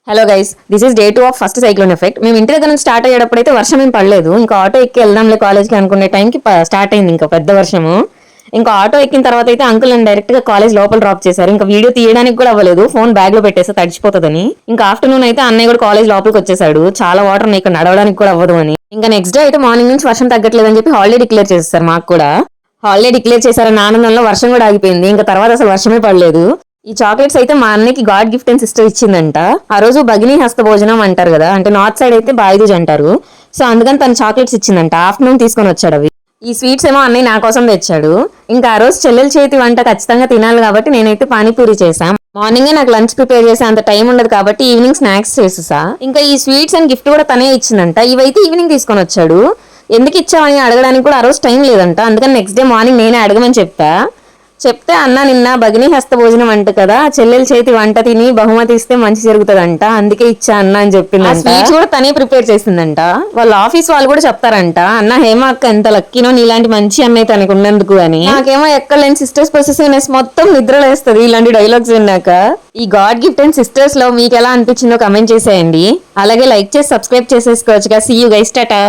Hello guys, this is day 2 of first cyclone effect. మేము ఇంటి దగ్గర నుంచి స్టార్ట్ అయ్యేటప్పుడైతే వర్షం ఏం పడలేదు. ఇంకా ఆటో ఎక్కి వెళ్దాంలే కాలేజ్కి అనుకునే టైంకి స్టార్ట్ అయింది ఇంకా పెద్ద వర్షము. ఇంకా ఆటో ఎక్కిన తర్వాత అయితే అంకుల్ నన్ను డైరెక్ట్ గా కాలేజ్ లోపల డ్రాప్ చేశారు. ఇంకా వీడియో తీయడానికి కూడా అవ్వలేదు, ఫోన్ బ్యాగ్ లో పెట్టేస్తే తడిచిపోతుందని. ఇంకా ఆఫ్టర్నూన్ అయితే అన్నయ్య కూడా కాలేజ్ లోపలికి వచ్చేసాడు, చాలా వాటర్ ఉన్నాయి ఇక్కడ నడవడానికి కూడా అవ్వదు అని. ఇంకా నెక్స్ట్ డే అయితే మార్నింగ్ నుంచి వర్షం తగ్గట్లేదని చెప్పి హాలిడే డిక్లేర్ చేస్తారు. మాకు కూడా హాలిడే డిక్లేర్ చేశారన్న ఆనందంలో వర్షం కూడా ఆగిపోయింది. ఇంకా తర్వాత అసలు వర్షమే పడలేదు. ఈ చాక్లెట్స్ అయితే మా అన్నకి గాడ్ గిఫ్ట్ అండ్ సిస్టర్ ఇచ్చిందంట. ఆ రోజు భగిని హస్త భోజనం అంటారు కదా, అంటే నార్త్ సైడ్ అయితే బాయిదూజ్ అంటారు. సో అందుకని తను చాక్లెట్స్ ఇచ్చిందంట. ఆఫ్టర్నూన్ తీసుకొని వచ్చాడు అవి. ఈ స్వీట్స్ ఏమో అన్నయ్య నా కోసం తెచ్చాడు. ఇంకా ఆ రోజు చెల్లెల చేతి వంట ఖచ్చితంగా తినాలి కాబట్టి నేనైతే పానీపూరి చేశాను. మార్నింగే నాకు లంచ్ ప్రిపేర్ చేసే అంత టైం ఉండదు కాబట్టి ఈవినింగ్ స్నాక్స్ చేసేసా. ఇంకా ఈ స్వీట్స్ అండ్ గిఫ్ట్ కూడా తనే ఇచ్చిందంట. ఇవైతే ఈవినింగ్ తీసుకొని వచ్చాడు. ఎందుకు ఇచ్చావని అడగడానికి కూడా ఆ రోజు టైం లేదంట. అందుకని నెక్స్ట్ డే మార్నింగ్ నేనే అడగమని చెప్తే అన్న నిన్న భగిని హస్త భోజనం అంట కదా, చెల్లెల చేతి వంట తిని బహుమతి ఇస్తే మంచి జరుగుతుందంట, అందుకే ఇచ్చా అన్న అని చెప్పింది. స్వీట్స్ కూడా తనే ప్రిపేర్ చేసిందంట. వాళ్ళ ఆఫీస్ వాళ్ళు కూడా చెప్తారంట, అన్న హేమ అక్క ఎంత లక్కీనో నీలాంటి మంచి అన్నయ్య తనకు ఉన్నందుకు అని. నాకేమో ఎక్కడ లేని సిస్టర్స్ పొసెసివ్నెస్ మొత్తం నిద్రలేస్తుంది ఇలాంటి డైలాగ్స్ విన్నాక. ఈ గాడ్ గిఫ్ట్ అండ్ సిస్టర్స్ లో మీకు ఎలా అనిపించిందో కమెంట్ చేసేయండి. అలాగే లైక్ చేసి సబ్స్క్రైబ్ చేసేసుకోవచ్చుగా. See you guys, Tata.